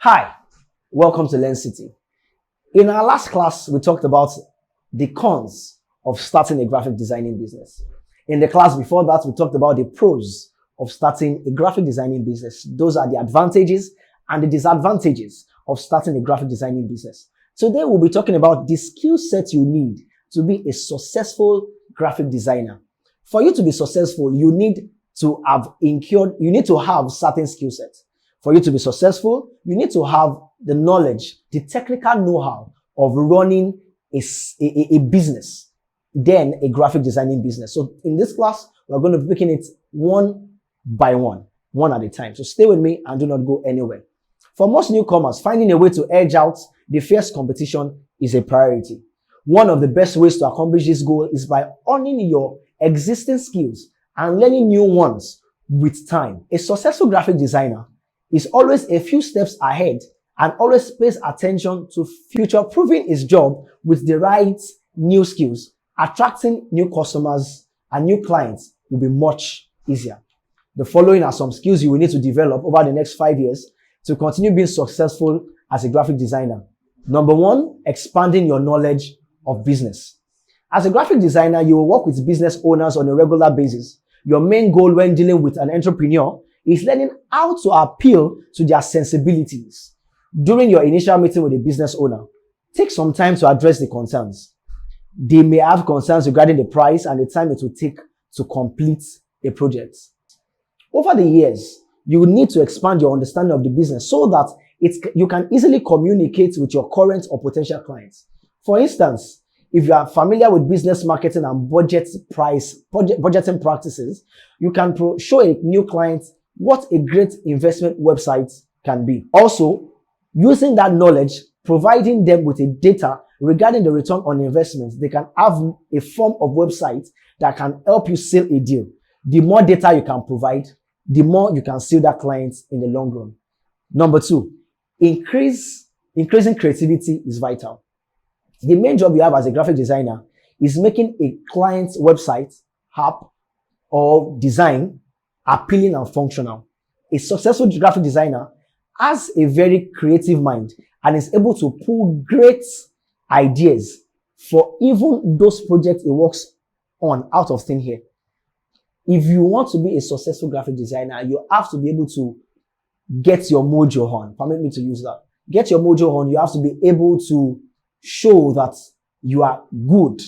Hi, welcome to LearnCity. In our last class, we talked about the cons of starting a graphic designing business. In the class before that, we talked about the pros of starting a graphic designing business. Those are the advantages and the disadvantages of starting a graphic designing business. Today, we'll be talking about the skill set you need to be a successful graphic designer. For you to be successful, you need to have certain skill sets. For you to be successful, you need to have the knowledge, the technical know-how of running a business, then a graphic designing business. So in this class, we're going to be picking it one by one at a time. So stay with me and do not go anywhere. For most newcomers, finding a way to edge out the fierce competition is a priority. One of the best ways to accomplish this goal is by owning your existing skills and learning new ones with time. A successful graphic designer is always a few steps ahead and always pays attention to future-proofing his job with the right new skills. Attracting new customers and new clients will be much easier. The following are some skills you will need to develop over the next 5 years to continue being successful as a graphic designer. Number one, expanding your knowledge of business. As a graphic designer, you will work with business owners on a regular basis. Your main goal when dealing with an entrepreneur is learning how to appeal to their sensibilities. During your initial meeting with a business owner, take some time to address the concerns. They may have concerns regarding the price and the time it will take to complete a project. Over the years, you will need to expand your understanding of the business so that you can easily communicate with your current or potential clients. For instance, if you are familiar with business marketing and budgeting practices, you can show a new client what a great investment website can be. Also, using that knowledge, providing them with a data regarding the return on investment, they can have a form of website that can help you seal a deal. The more data you can provide, the more you can seal that client in the long run. Number two, increasing creativity is vital. The main job you have as a graphic designer is making a client's website, app, or design appealing and functional. A successful graphic designer has a very creative mind and is able to pull great ideas for even those projects he works on out of thin air. If you want to be a successful graphic designer, you have to be able to get your mojo on. Permit me to use that. Get your mojo on. You have to be able to show that you are good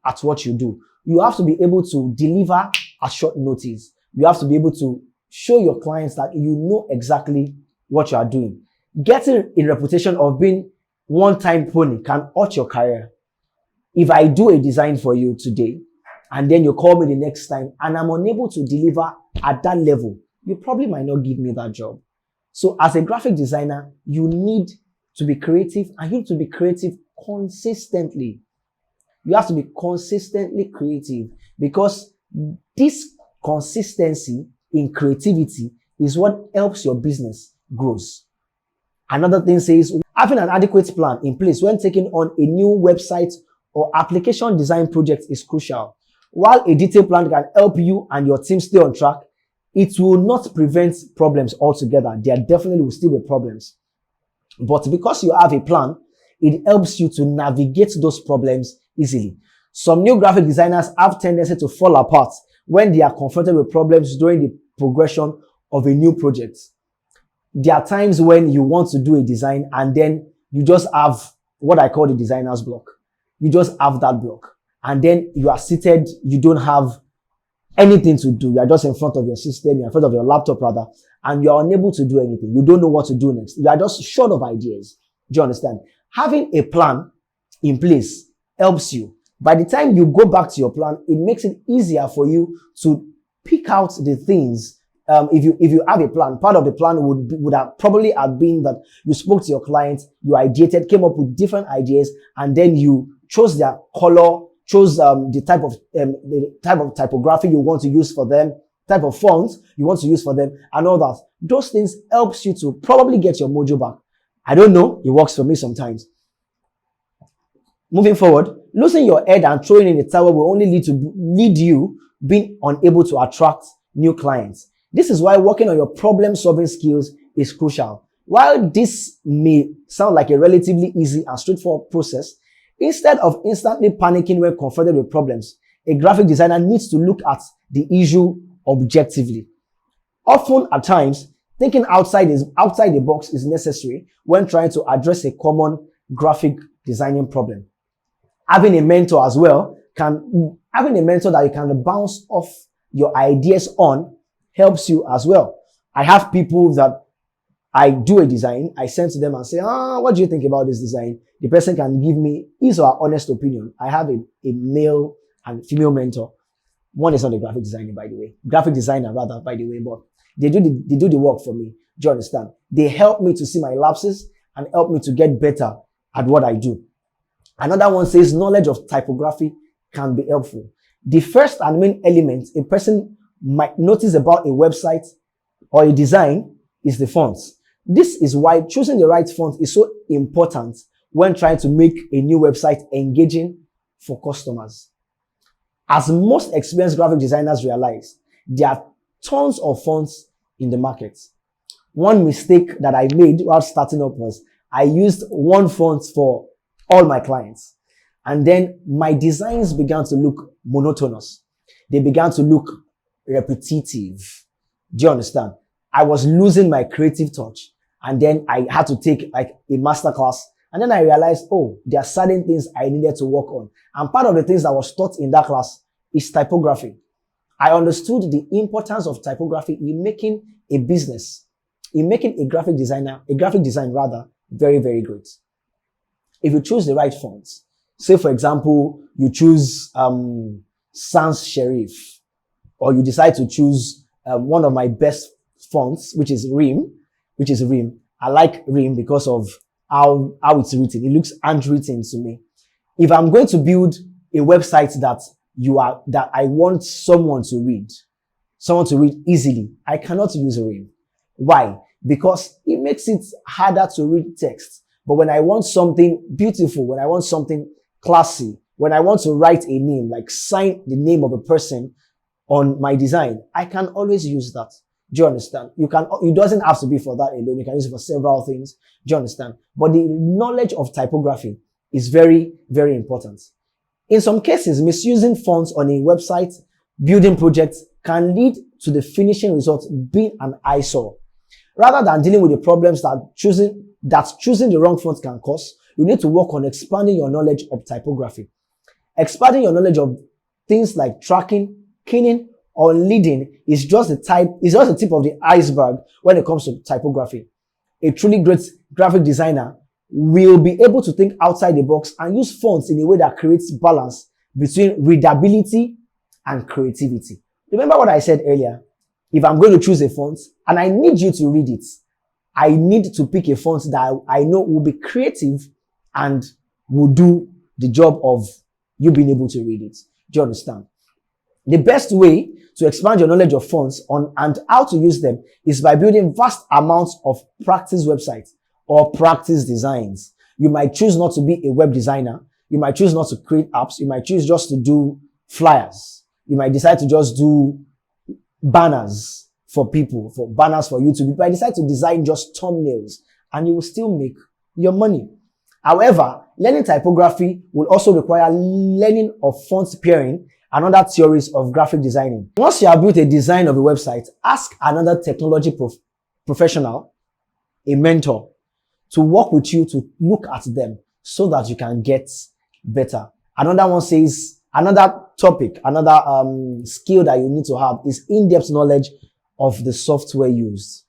at what you do. You have to be able to deliver at short notice. You have to be able to show your clients that you know exactly what you are doing. Getting a reputation of being one-time pony can hurt your career. If I do a design for you today, and then you call me the next time, and I'm unable to deliver at that level, you probably might not give me that job. So as a graphic designer, you need to be creative, and you need to be creative consistently. You have to be consistently creative because this consistency in creativity is what helps your business grows. Another thing says having an adequate plan in place when taking on a new website or application design project is crucial. While a detailed plan can help you and your team stay on track, it will not prevent problems altogether. There definitely will still be problems. But because you have a plan, it helps you to navigate those problems easily. Some new graphic designers have tendency to fall apart when they are confronted with problems during the progression of a new project. There are times when you want to do a design and then you just have what I call the designer's block. You just have that block. And then you are seated, you don't have anything to do. You are just in front of your system, you're in front of your laptop rather, and you are unable to do anything. You don't know what to do next. You are just short of ideas. Do you understand? Having a plan in place helps you. By the time you go back to your plan, it makes it easier for you to pick out the things. If you have a plan, part of the plan would have probably have been that you spoke to your client, you ideated, came up with different ideas, and then you chose their color, chose the type of typography you want to use for them, type of fonts you want to use for them, and all that. Those things helps you to probably get your mojo back. I don't know, it works for me sometimes. Moving forward, losing your head and throwing in the towel will only lead you being unable to attract new clients. This is why working on your problem-solving skills is crucial. While this may sound like a relatively easy and straightforward process, instead of instantly panicking when confronted with problems, a graphic designer needs to look at the issue objectively. Often at times, thinking outside the box is necessary when trying to address a common graphic designing problem. Having a mentor as well having a mentor that you can bounce off your ideas on helps you as well. I have people that I do a design, I send to them and say, what do you think about this design? The person can give me his or her honest opinion. I have a male and female mentor. One is not a graphic designer, by the way. Graphic designer, rather, by the way, but they do the work for me. Do you understand? They help me to see my lapses and help me to get better at what I do. Another one says knowledge of typography can be helpful. The first and main element a person might notice about a website or a design is the fonts. This is why choosing the right font is so important when trying to make a new website engaging for customers. As most experienced graphic designers realize, there are tons of fonts in the market. One mistake that I made while starting up was I used one font for all my clients. And then my designs began to look monotonous. They began to look repetitive. Do you understand? I was losing my creative touch. And then I had to take like a master class. And then I realized, there are certain things I needed to work on. And part of the things that was taught in that class is typography. I understood the importance of typography in making a business, in making a graphic design rather, very, very great. If you choose the right fonts, say for example, you choose sans serif, or you decide to choose one of my best fonts, which is Rim. I like Rim because of how it's written. It looks handwritten to me. If I'm going to build a website that I want someone to read easily, I cannot use Rim. Why? Because it makes it harder to read text. But when I want something beautiful, when I want something classy, when I want to write a name, like sign the name of a person on my design, I can always use that. Do you understand? It doesn't have to be for that alone. You can use it for several things. Do you understand? But the knowledge of typography is very, very important. In some cases, misusing fonts on a website building project can lead to the finishing result being an eyesore. Rather than dealing with the problems that choosing the wrong font can cause, you need to work on expanding your knowledge of typography. Expanding your knowledge of things like tracking, keying, or leading is just the tip of the iceberg when it comes to typography. A truly great graphic designer will be able to think outside the box and use fonts in a way that creates balance between readability and creativity. Remember what I said earlier? If I'm going to choose a font and I need you to read it, I need to pick a font that I know will be creative and will do the job of you being able to read it. Do you understand? The best way to expand your knowledge of fonts and how to use them is by building vast amounts of practice websites or practice designs. You might choose not to be a web designer. You might choose not to create apps. You might choose just to do flyers. You might decide to just do banners for people, for banners for YouTube. You might decide to design just thumbnails and you will still make your money. However, learning typography will also require learning of font pairing and other theories of graphic designing. Once you have built a design of a website, ask another technology professional, a mentor, to work with you to look at them so that you can get better. Another one says, another topic, another skill that you need to have is in-depth knowledge of the software used.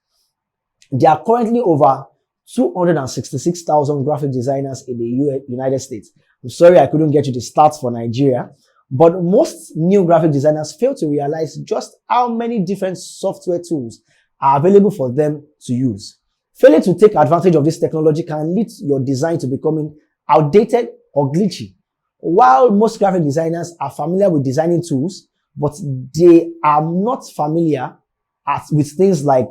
There are currently over 266,000 graphic designers in the United States. I'm sorry I couldn't get you the stats for Nigeria, but most new graphic designers fail to realize just how many different software tools are available for them to use. Failing to take advantage of this technology can lead your design to becoming outdated or glitchy. While most graphic designers are familiar with designing tools, but they are not familiar with things like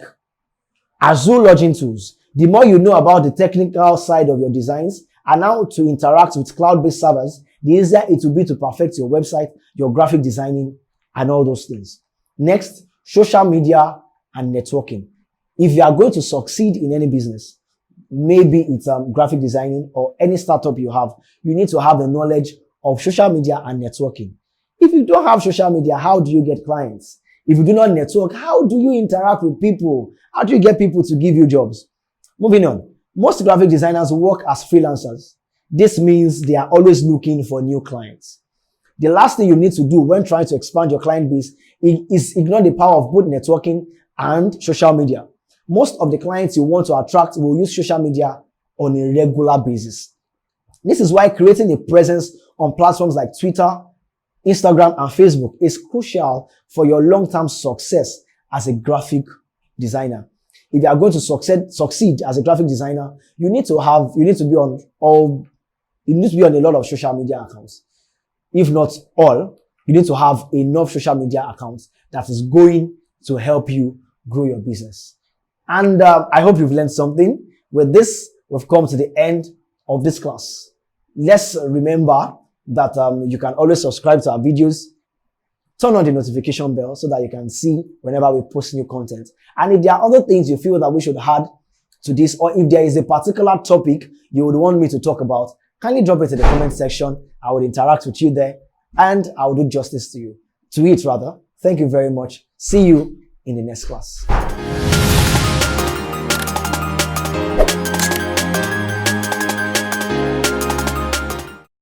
Azure login tools. The more you know about the technical side of your designs and how to interact with cloud-based servers, the easier it will be to perfect your website, your graphic designing, and all those things. Next, social media and networking. If you are going to succeed in any business, maybe it's graphic designing or any startup you have, you need to have the knowledge of social media and networking. If you don't have social media, how do you get clients? If you do not network, how do you interact with people? How do you get people to give you jobs? Moving on. Most graphic designers work as freelancers. This means they are always looking for new clients. The last thing you need to do when trying to expand your client base is ignore the power of both networking and social media. Most of the clients you want to attract will use social media on a regular basis. This is why creating a presence on platforms like Twitter, Instagram, and Facebook is crucial for your long-term success as a graphic designer. If you are going to succeed as a graphic designer, you need to be on a lot of social media accounts. If not all, you need to have enough social media accounts that is going to help you grow your business. And I hope you've learned something. With this, we've come to the end of this class. Let's remember that you can always subscribe to our videos, turn on the notification bell so that you can see whenever we post new content. And if there are other things you feel that we should add to this, or if there is a particular topic you would want me to talk about, kindly drop it in the comment section. I will interact with you there and I will do justice to it rather. Thank you very much. See you in the next class.